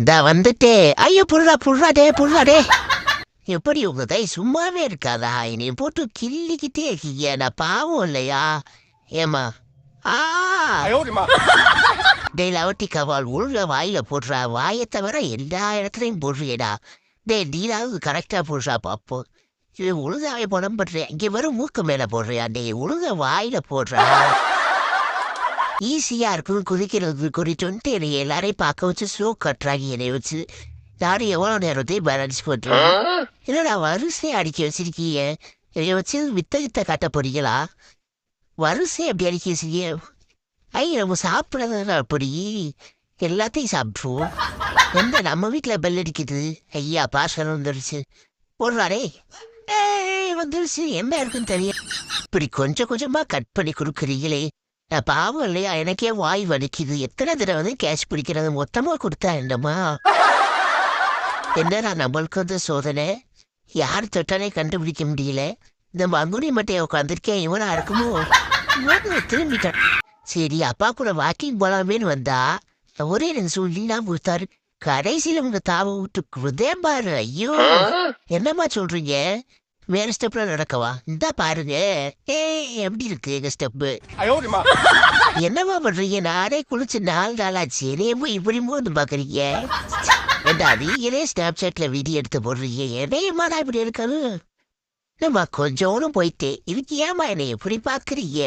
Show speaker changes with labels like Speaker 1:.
Speaker 1: இந்த வந்துட்டே ஐயோ புடுறா புடுறா டே புடுறா டே எப்படி உங்க கை சும்மாவே இருக்காதா என்னைய போட்டு கிள்ளிக்கிட்டே இருக்கீங்க நான் பாவம் இல்லையா ஏமா ஆ டே லவட்டி கவால் ஒழுங்கா வாயில போடுறா வாயை தவிர எல்லா இடத்துலையும் போடுறியடா டே நீராவது கரெக்டா போடுறா பாப்போம் இது ஒழுங்காவே படம் பண்றியா இங்க வெறும் மூக்கு மேல போடுறியா டே ஒழுங்கா வாயில போடுறா ஈஸியா இருக்கும் குதிக்கிறது குறிச்சுன்ட்டு என்னை எல்லாரையும் பார்க்க வச்சு ஸ்லோ கட்டுறாங்க என்னை வச்சு நானும் எவ்வளோ நேரத்தையும் பேலன்ஸ் பண்ணுறேன் என்னடா வரிசையை அடிக்க வச்சிருக்கீங்க என்னை வச்சு வித்த காட்ட போறீங்களா வரிசை அப்படி அடிக்க வச்சிருக்கீங்க ஐயா நம்ம சாப்பிட்றதுனா அப்படி எல்லாத்தையும் சாப்பிட்ருவோம் எந்த நம்ம வீட்டில் பெல் அடிக்குது ஐயா பார்சல் வந்துருச்சு போடுறாரே வந்துருச்சு என்ன இருக்குன்னு தெரியும் இப்படி கொஞ்சம் கொஞ்சமாக கட் பண்ணி கொடுக்குறீங்களே நான் பாவம் இல்லையா எனக்கே வாய் வலிக்குது எத்தனை தடவை வந்து கேஷ் பிடிக்கிறது மொத்தமாக கொடுத்தா என்னம்மா என்னடா நம்மளுக்கு வந்து சோதனை யார் தொட்டாலே கண்டுபிடிக்க முடியல இந்த மங்குனி மட்டையை உட்காந்துருக்கேன் இவனா இருக்குமோ திரும்பிட்டேன் சரி அப்பா கூட வாக்கிங் போலாமேன்னு வந்தா ஒரே நிமிஷம் இல்லைன்னா கொடுத்தாரு கடைசியில் உங்க தாவ விட்டு பாரு ஐயோ என்னம்மா சொல்றீங்க வேற ஸ்டெப்ல நடக்கவா இந்தா பாருங்க எப்படி இருக்கு எங்க ஸ்டெப்பு என்னமா பண்றீங்க நானே குளிச்சு 4 நாளாச்சு என்னையமோ இப்படி வந்து பாக்குறீங்க ஏண்டா நீங்களே ஸ்னாப் சாட்ல வீடியோ எடுத்து போடுறீங்க என்னையம்மாடா இப்படி இருக்காது நம்ம கொஞ்சோன்னு போயிட்டு இதுக்கு ஏமா என்னை எப்படி பாக்குறீங்க